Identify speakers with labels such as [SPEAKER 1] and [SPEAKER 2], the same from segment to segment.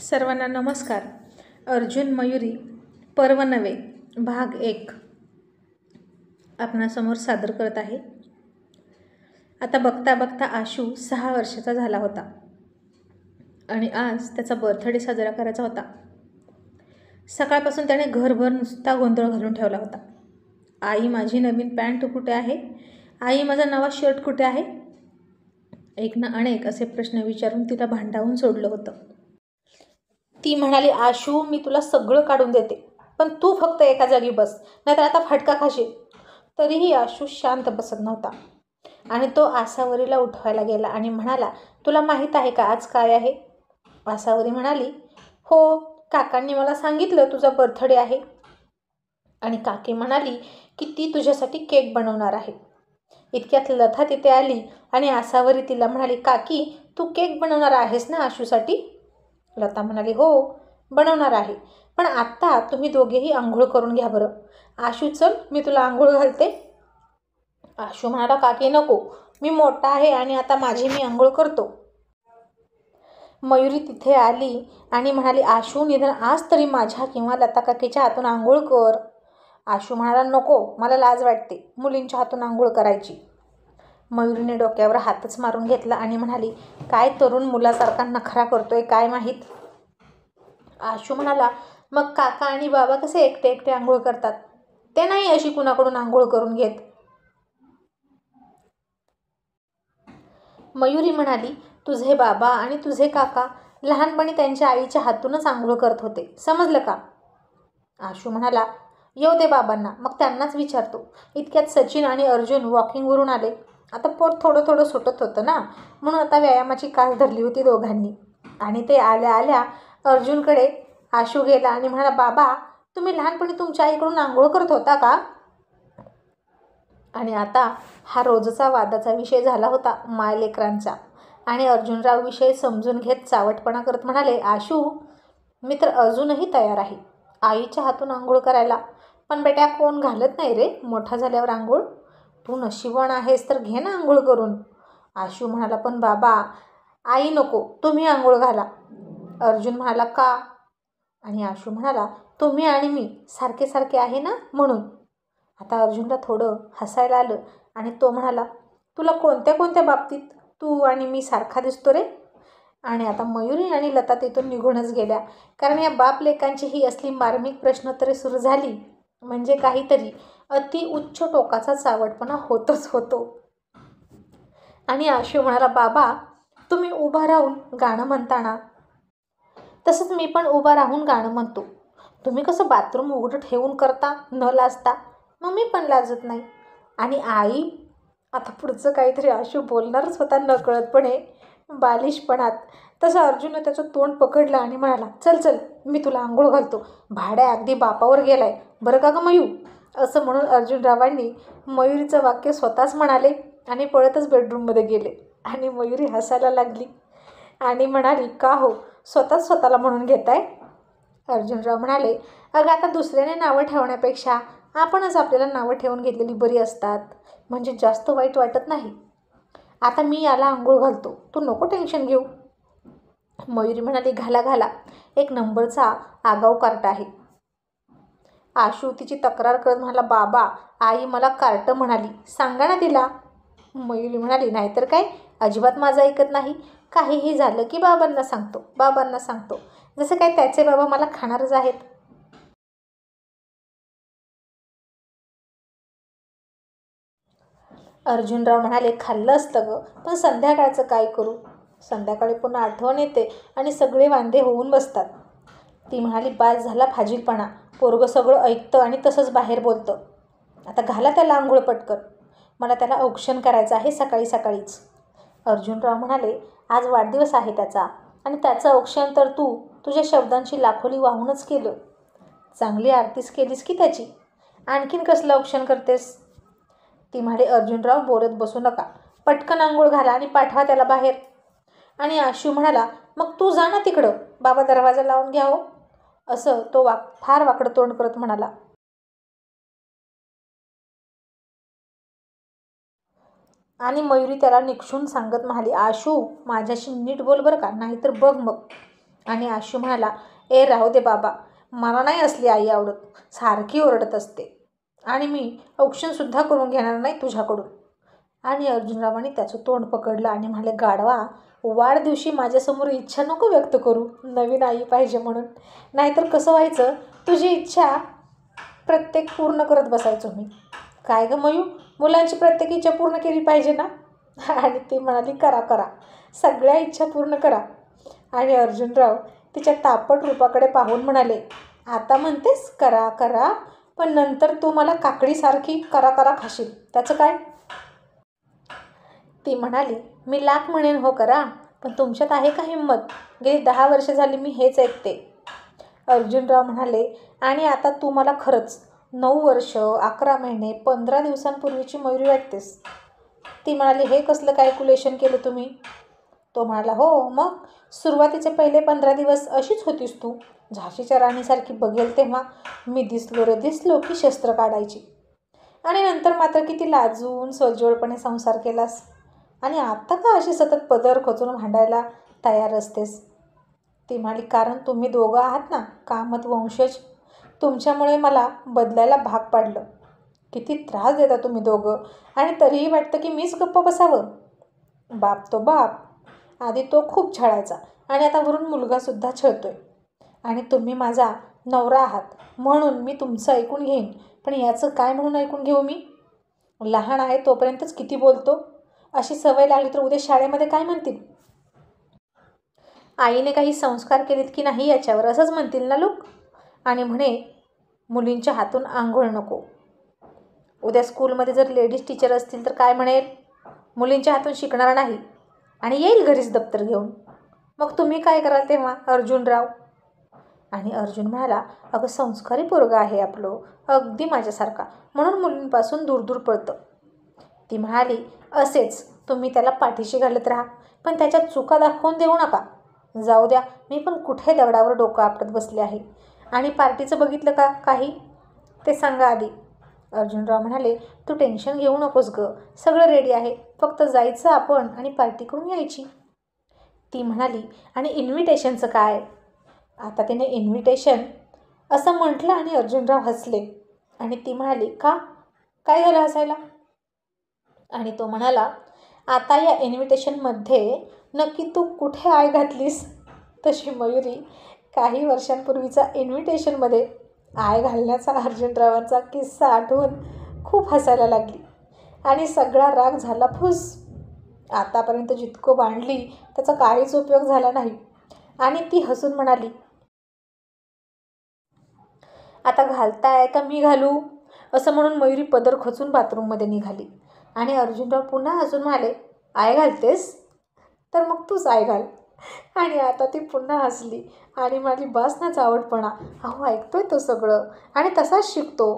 [SPEAKER 1] सर्वांना नमस्कार. अर्जुन मयुरी पर्व नवे भाग 1 आपणासमोर सादर करत आहे. आता बघता बघता आशू 6 वर्षाचा झाला होता आणि आज त्याचा बर्थडे साजरा करायचा होता. सकाळपासून त्याने घरभर नुसता गोंधळ घालून ठेवला होता. आई माझी नवीन पॅन्ट कुठे आहे, आई माझा नवा शर्ट कुठे आहे, एक ना अनेक असे प्रश्न विचारून तिला भांडावून सोडलं होतं. ती म्हणाली, आशू मी तुला सगळं काढून देते, पण तू फक्त एका जागी बस, नाहीतर आता फटका खाशील. तरीही आशू शांत बसत नव्हता आणि तो आसावरीला उठवायला गेला आणि म्हणाला, तुला माहीत आहे का आज काय आहे? आसावरी म्हणाली, हो, काकांनी मला सांगितलं तुझा बर्थडे आहे. आणि काकी म्हणाली की ती तुझ्यासाठी केक बनवणार आहे. इतक्यात लता तिथे आली आणि आसावरी तिला म्हणाली, काकी तू केक बनवणार आहेस ना आशूसाठी? लता म्हणाली, हो बनवणार आहे, पण आत्ता तुम्ही दोघेही आंघोळ करून घ्या बरं. आशू चल मी तुला आंघोळ घालते. आशू म्हणाला, काकी नको, मी मोठा आहे आणि आता माझी मी आंघोळ करतो. मयुरी तिथे आली आणि म्हणाली, आशू निदान आज तरी माझ्या किंवा लता काकीच्या हातून आंघोळ कर. आशू म्हणाला, नको, मला लाज वाटते मुलींच्या हातून आंघोळ करायची. मयुरीने डोक्यावर हातच मारून घेतला आणि म्हणाली, काय तरुण मुलासारखा नखरा करतोय काय माहीत. आशू म्हणाला, मग काका आणि बाबा कसे एकटे एकटे आंघोळ करतात, ते नाही अशी कुणाकडून आंघोळ करून घेत. मयुरी म्हणाली, तुझे बाबा आणि तुझे काका लहानपणी त्यांच्या आईच्या हातूनच आंघोळ करत होते, समजलं का? आशू म्हणाला, येऊ दे बाबांना, मग त्यांनाच विचारतो. इतक्यात सचिन आणि अर्जुन वॉकिंगवरून आले. आता पोट थोडं थोडं सुटत होतं ना, म्हणून आता व्यायामाची कास धरली होती दोघांनी. आणि ते आल्या आल्या अर्जुनकडे आशू गेला आणि म्हणाला, बाबा तुम्ही लहानपणी तुमच्या आईकडून आंघोळ करत होता का? आणि आता हा रोजचा वादाचा विषय झाला होता मायलेकरांचा. आणि अर्जुनराव विषय समजून घेत चावटपणा करत म्हणाले, आशू मी तर अजूनही तयार आहे आईच्या हातून आंघोळ करायला, पण बेटा कोण घालत नाही रे मोठा झाल्यावर आंघोळ. तू नशीबवान आहेस तर घे ना आंघोळ करून. आशू म्हणाला, पण बाबा आई नको, तुम्ही आंघोळ घाला. अर्जुन म्हणाला, का? आणि आशू म्हणाला, तुम्ही आणि मी सारखे सारखे आहे ना म्हणून. आता अर्जुनला थोडं हसायला आलं आणि तो म्हणाला, तुला कोणत्या कोणत्या बाबतीत तू आणि मी सारखा दिसतो रे? आणि आता मयुरी आणि लता तिथून निघूनच गेल्या, कारण या बाप लेकांची ही असली मार्मिक प्रश्नोत्तरे सुरू झाली म्हणजे काहीतरी अति उच्च टोकाचा चावटपणा होतच होतो. आणि आशू म्हणाला, बाबा तुम्ही उभा राहून गाणं म्हणताना तसंच मी पण उभा राहून गाणं म्हणतो. तुम्ही कसं बाथरूम उघडं ठेवून करता न लाजता, मग मी पण लाजत नाही. आणि आई, आता पुढचं काहीतरी आशू बोलणारच होता नकळतपणे बालिशपणात. तसं अर्जुनने त्याचं तोंड पकडलं आणि म्हणाला, चल चल मी तुला आंघोळ घालतो, भाड्या अगदी बापावर गेलाय बरं का गं मयू. असं म्हणून अर्जुनरावांनी मयुरीचं वाक्य स्वतःच म्हणाले आणि पळतच बेडरूममध्ये गेले. आणि मयुरी हसायला लागली आणि म्हणाली, का हो स्वतःच स्वतःला म्हणून घेताय? अर्जुनराव म्हणाले, अगं आता दुसऱ्याने नावं ठेवण्यापेक्षा आपणच आपल्याला नावं ठेवून घेतलेली बरी असतात, म्हणजे जास्त वाईट वाटत नाही. आता मी याला आंघोळ घालतो, तू नको टेन्शन घेऊ. मयुरी म्हणाली, घाला घाला, एक नंबरचा आगाऊ कार्ट आहे. आशू तिची तक्रार करत म्हणाला, बाबा आई मला कार्ट म्हणाली, सांगा ना तिला. मयुरी म्हणाली, नाहीतर काय, अजिबात माझं ऐकत नाही. काहीही झालं की बाबांना सांगतो बाबांना सांगतो, जसं काय त्याचे बाबा मला खाणारच आहेत. अर्जुनराव म्हणाले, खाल्लं असतं गं, पण संध्याकाळचं काय करू? संध्याकाळी पुन्हा आठवण येते आणि सगळे वांदे होऊन बसतात. ती म्हणाली, बास झाला फाजीलपणा, पोरगं सगळं ऐकतं आणि तसंच बाहेर बोलतं. आता घाला त्याला आंघोळ पटकन, मला त्याला औक्षण करायचं आहे सकाळी सकाळीच. अर्जुनराव म्हणाले, आज वाढदिवस आहे त्याचा आणि त्याचं औक्षण तर तू तुझ्या शब्दांची लाखोली वाहूनच केलं. चांगली आरतीच केलीस की त्याची, आणखीन कसलं औक्षण करतेस? ती म्हणाली, अर्जुनराव बोलत बसू नका, पटकन आंघोळ घाला आणि पाठवा त्याला बाहेर. आणि आशू म्हणाला, मग तू जा ना तिकडं, बाबा दरवाजा लावून घ्या हो. असं तो फार वाकडं तोंड करत म्हणाला. आणि मयुरी त्याला निक्षून सांगत म्हणाली, आशू माझ्याशी नीट बोल बरं का, नाहीतर बघ मग. आणि आशू म्हणाला, ए राहू दे बाबा, मला नाही असली आई आवडत, सारखी ओरडत असते आणि मी औक्षणसुद्धा करून घेणार नाही तुझ्याकडून. आणि अर्जुनरावांनी त्याचं तोंड पकडलं आणि म्हणाले, गाढवा, वाढदिवशी माझ्यासमोर इच्छा नको व्यक्त करू नवीन आई पाहिजे म्हणून, नाहीतर कसं व्हायचं, तुझी इच्छा प्रत्येक पूर्ण करत बसायचो मी. काय गं मयू, मुलांची प्रत्येक इच्छा पूर्ण केली पाहिजे ना? आणि ती म्हणाली, करा करा, सगळ्या इच्छा पूर्ण करा. आणि अर्जुनराव तिच्या तापट रूपाकडे पाहून म्हणाले, आता म्हणतेस करा करा, पण नंतर तू मला काकडीसारखी करा करा खाशील, त्याचं काय? ती म्हणाली, मी लाख म्हणेन हो करा, पण तुमच्यात आहे का हिंमत? गेली 10 वर्ष झाली मी हेच ऐकते. अर्जुनराव म्हणाले, आणि आता तू मला खरंच 9 वर्ष 11 महिने 15 दिवसांपूर्वीची मयुरी वाटतेस. ती म्हणाली, हे कसलं कॅल्क्युलेशन केलं तुम्ही? तो म्हणाला, हो मग सुरुवातीचे पहिले 15 दिवस अशीच होतीस तू, झाशीच्या राणीसारखी बघेल तेव्हा मी दिसलो रे दिसलो की शस्त्र काढायची. आणि नंतर मात्र किती लाजून सोज्वळपणे संसार केलास, आणि आत्ता का अशी सतत पदर खोचून भांडायला तयार असतेस? ती म्हणाली, कारण तुम्ही दोघं आहात ना कामत वंशज, तुमच्यामुळे मला बदलायला भाग पाडलं. किती त्रास देता तुम्ही दोघं, आणि तरीही वाटतं की मीच गप्प बसावं. बाप तो बाप, आधी तो खूप छळायचा आणि आता वरून मुलगासुद्धा छळतोय. आणि तुम्ही माझा नवरा आहात म्हणून मी तुमचं ऐकून घेईन, पण याचं काय म्हणून ऐकून घेऊ मी? लहान आहे तोपर्यंतच किती बोलतो, अशी सवय लागली तर उद्या शाळेमध्ये काय म्हणतील? आईने काही संस्कार केलेत की नाही याच्यावर असंच म्हणतील ना लोक. आणि म्हणे, मुलींच्या हातून आंघोळ नको. उद्या स्कूलमध्ये जर लेडीज टीचर असतील तर काय म्हणेल? मुलींच्या हातून शिकणार नाही आणि येईल घरीच दप्तर घेऊन. मग तुम्ही काय कराल तेव्हा अर्जुनराव? आणि अर्जुन म्हणाला, अगं संस्कारी पोरगा आहे आपलं, अगदी माझ्यासारखा, म्हणून मुलींपासून दूर दूर पळतं. ती म्हणाली, असेच तुम्ही त्याला पाठीशी घालत राहा, पण त्याच्या चुका दाखवून देऊ नका. जाऊ द्या, मी पण कुठे दगडावर डोकं आपटत बसले आहे. आणि पार्टीचं बघितलं का काही? ते सांगा आधी. अर्जुनराव म्हणाले, तू टेन्शन घेऊ नकोस गं, सगळं रेडी आहे, फक्त जायचं आपण आणि पार्टी करून यायची. ती म्हणाली, आणि इन्व्हिटेशनचं काय? आता तिने इन्व्हिटेशन असं म्हटलं आणि अर्जुनराव हसले. आणि ती म्हणाली, का, काय झालं हसायला? आणि तो म्हणाला, आता या इन्व्हिटेशनमध्ये नक्की तू कुठे आय घातलीस? तशी मयुरी काही वर्षांपूर्वीचा इन्व्हिटेशनमध्ये आय घालण्याचा अर्जुनरावांचा किस्सा आठवून खूप हसायला लागली आणि सगळा राग झाला फुस. आतापर्यंत जितकं बांधली त्याचा काहीच उपयोग झाला नाही. आणि ती हसून म्हणाली, आता घालताय का मी घालू? असं म्हणून मयुरी पदर खचून बाथरूममध्ये निघाली. आणि अर्जुनराव पुन्हा हसून म्हणाले, आय घालतेस? तर मग तूच आय घाल. आणि आता ती पुन्हा हसली आणि म्हणाली, बस ना चावटपणा, अहो ऐकतोय तो सगळं आणि तसाच शिकतो.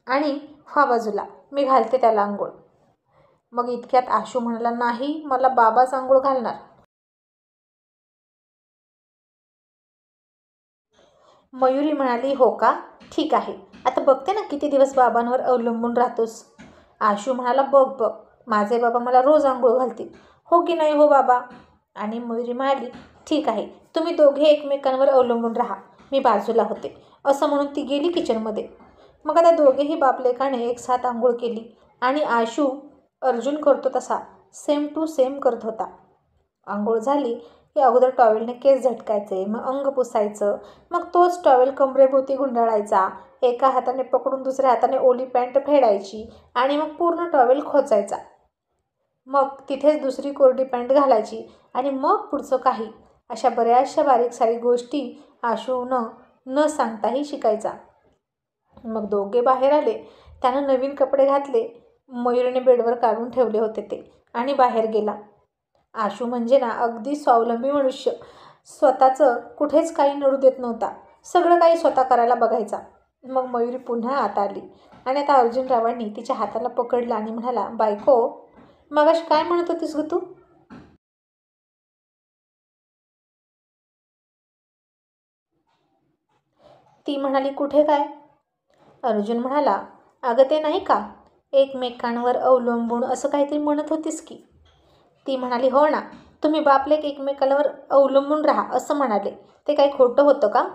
[SPEAKER 1] आणि व्हा बाजूला, मी घालते त्याला आंघोळ. मग इतक्यात आशू म्हणाला, नाही, मला बाबाच आंघोळ घालणार. मयुरी म्हणाली, हो का, ठीक आहे, आता बघते ना किती दिवस बाबांवर अवलंबून राहतोस. आशू म्हणाला, बघ बघ, माझे बाबा मला रोज आंघोळ घालतील, हो की नाही हो बाबा? आणि मयुरी म्हणाली, ठीक आहे, तुम्ही दोघे एकमेकांवर अवलंबून राहा, मी बाजूला होते. असं म्हणून ती गेली किचनमध्ये. मग आता दोघेही बापलेकाने एक साथ आंघोळ केली आणि आशू अर्जुन करतो तसा सेम टू सेम करत होता. आंघोळ झाली की अगोदर टॉवेलने केस झटकायचे, मग अंग पुसायचं, मग तोच टॉवेल कमरेभोवती गुंडाळायचा, एका हाताने पकडून दुसऱ्या हाताने ओली पॅन्ट फेडायची आणि मग पूर्ण टॉवेल खोचायचा. मग तिथेच दुसरी कोरडी पॅन्ट घालायची आणि मग पुढचं काही, अशा बऱ्याचशा बारीक सारीक गोष्टी आशूनं न सांगताही शिकायचा. मग दोघे बाहेर आले. त्यानं नवीन कपडे घातले, मयुरीने बेडवर काढून ठेवले होते ते, आणि बाहेर गेला. आशू म्हणजे ना अगदी स्वावलंबी मनुष्य, स्वतःचं कुठेच काही नडू देत नव्हता, सगळं काही स्वतः करायला बघायचा. मग मयुरी पुन्हा आत आली आणि आता अर्जुनरावांनी तिच्या हाताला पकडलं आणि म्हणाला, बायको, मगाशी काय म्हणत होतीस ग तू? ती म्हणाली, कुठे काय? अर्जुन म्हणाला, अगं ते नाही का, एकमेकांवर अवलंबून असं काहीतरी म्हणत होतीस की. ती म्हणाली, हो ना, तुम्ही बापलेक एकमेकांवर अवलंबून राहा असं म्हणाले, ते काही खोटं होतं का?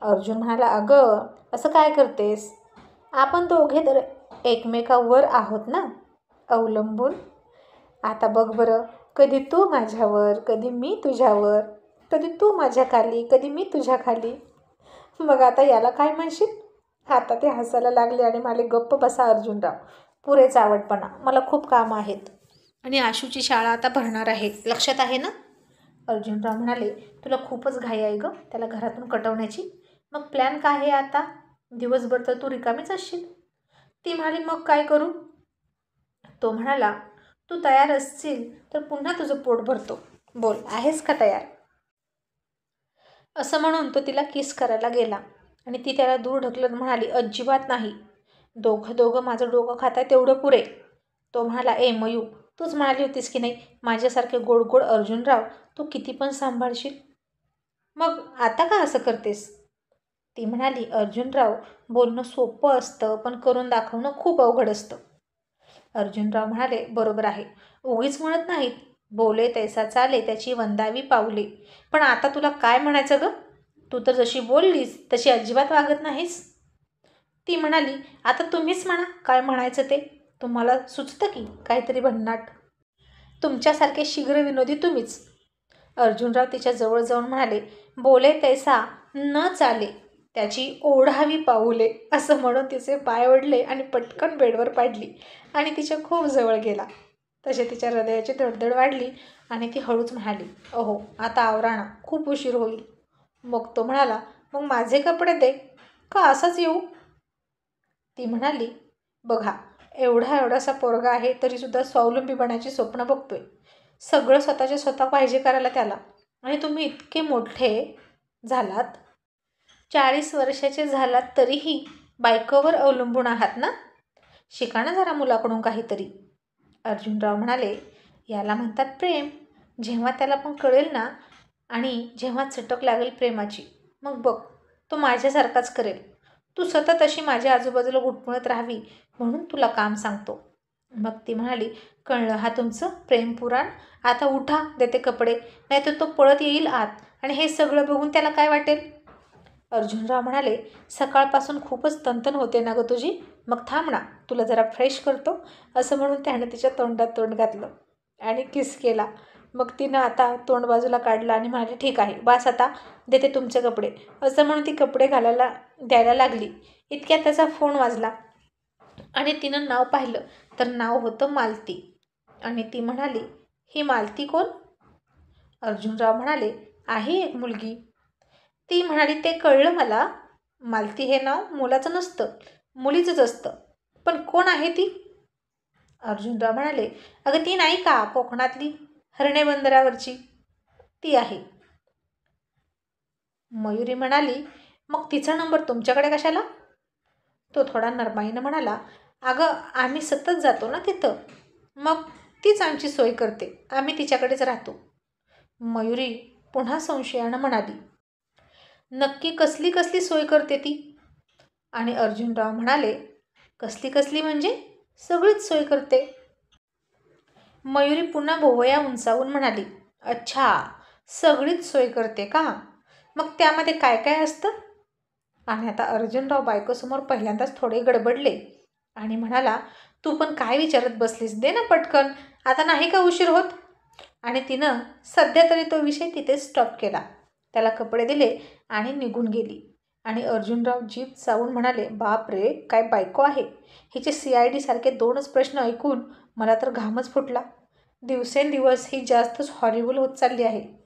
[SPEAKER 1] अर्जुन म्हणाला, अगं असं काय करतेस? आपण दोघे तर एकमेकावर आहोत ना अवलंबून. आता बघ बरं, कधी तू माझ्यावर, कधी मी तुझ्यावर, कधी तू माझ्या खाली, कधी मी तुझ्या खाली. मग आता याला काय म्हणशील? आता ते हसायला लागले आणि म्हणाले, गप्प बसा अर्जुनराव, पुरेच आवडपणा, मला खूप कामं आहेत आणि आशूची शाळा आता भरणार आहे, लक्षात आहे ना? अर्जुनराव म्हणाले, तुला खूपच घाई आहे गं त्याला घरातून कटवण्याची. मग प्लॅन काय आहे आता? दिवसभर तर तू रिकामीच असशील. ती म्हणाली, मग काय करू? तो म्हणाला, तू तयार असशील तर पुन्हा तुझं पोट भरतो. बोल, आहेस का तयार? असं म्हणून तो तिला किस करायला गेला आणि ती त्याला दूर ढकलत म्हणाली, अजिबात नाही. दोघं माझं डोकं खाताय तेवढं पुरे. तो म्हणाला, ए मयू, तूच म्हणाली होतीस की नाही, माझ्यासारखे गोड गोड अर्जुनराव तू किती पण सांभाळशील. मग आता का असं करतेस? ती म्हणाली, अर्जुनराव, बोलणं सोपं असतं पण करून दाखवणं खूप अवघड असतं. अर्जुनराव म्हणाले, बरोबर आहे. उगीच म्हणत नाहीत, बोले तैसा चाले त्याची वंदावी पाऊले. पण आता तुला काय म्हणायचं गं? तू तर जशी बोललीस तशी अजिबात वागत नाहीस. ती म्हणाली, आता तुम्हीच म्हणा काय म्हणायचं ते. तुम्हाला सुचतं की काहीतरी भन्नाट. तुमच्यासारखे शीघ्र विनोदी तुम्हीच. अर्जुनराव तिच्या जवळ जाऊन म्हणाले, बोले तैसा न चाले त्याची ओढावी पाऊले. असं म्हणून तिचे पाय ओढले आणि पटकन बेडवर पाडली आणि तिच्या खूप जवळ गेला. तसे तिच्या हृदयाची धडधड वाढली आणि ती हळूच म्हणाली, अहो आता आवरा ना, खूप उशीर होईल. मग तो म्हणाला, मग माझे कपडे दे का असाच येऊ? ती म्हणाली, बघा, एवढासा पोरगा आहे तरीसुद्धा स्वावलंबी बनायची स्वप्न बघतोय. सगळं स्वतःच्या स्वतः पाहिजे करायला त्याला. आणि तुम्ही इतके मोठे झालात, 40 वर्षाचे झालात तरीही बायकोवर अवलंबून आहात ना? शिका ना जरा मुलाकडून काहीतरी. अर्जुनराव म्हणाले, याला म्हणतात प्रेम. जेव्हा त्याला पण कळेल ना आणि जेव्हा चटक लागेल प्रेमाची, मग बघ तो माझ्यासारखाच करेल. तू सतत अशी माझ्या आजूबाजूला गुटमुळत राहावी म्हणून तुला काम सांगतो. मग ती म्हणाली, कळलं हा तुमचं प्रेमपुराण. आता उठा, देते कपडे, नाहीतर तो पळत येईल आत आणि हे सगळं बघून त्याला काय वाटेल? अर्जुनराव म्हणाले, सकाळपासून खूपच तणतण होते ना गं तुझी, मग थांब ना, तुला जरा फ्रेश करतो. असं म्हणून त्याने तिच्या तोंडात तोंड घातलं आणि किस केला. मग तिनं आता तोंड बाजूला काढलं आणि म्हणाली, ठीक आहे, बास आता, देते तुमचे कपडे. असं म्हणून ती कपडे द्यायला लागली. इतक्यात त्याचा फोन वाजला आणि तिनं नाव पाहिलं तर नाव होतं मालती. आणि ती म्हणाली, ही मालती कोण? अर्जुनराव म्हणाले, आहे एक मुलगी. ती म्हणाली, ते कळलं मला. मालती हे नाव मुलाचं नसतं, मुलीचंच असतं. पण कोण आहे ती? अर्जुनराव म्हणाले, अगं ती नाही का कोकणातली हरणे बंदरावरची, ती आहे. मयुरी म्हणाली, मग तिचा नंबर तुमच्याकडे कशाला? तो थोडा नरमाईनं म्हणाला, अगं आम्ही सतत जातो ना तिथं, मग तीच आमची सोय करते, आम्ही तिच्याकडेच राहतो. मयुरी पुन्हा संशयानं म्हणाली, नक्की कसली कसली सोय करते ती? आणि अर्जुनराव म्हणाले, कसली कसली म्हणजे सगळीच सोय करते. मयुरी पुन्हा भोवया उंचावून म्हणाली, अच्छा, सगळीच सोय करते का? मग त्यामध्ये काय काय असतं? आणि आता अर्जुनराव बायकोसमोर पहिल्यांदाच थोडे गडबडले आणि म्हणाला, तू पण काय विचारत बसलीस, दे ना पटकन, आता नाही का उशीर होत? आणि तिनं सध्या तरी तो विषय तिथेच स्टॉप केला. त्याला कपडे दिले आणि निघून गेली. आणि अर्जुनराव जीभ चावून म्हणाले, बाप रे, काय बायको आहे. हिचे CID सारखे 2च प्रश्न ऐकून मला तर घामच फुटला. दिवसेंदिवस ही जास्तच हॉरिबल होत चालली आहे.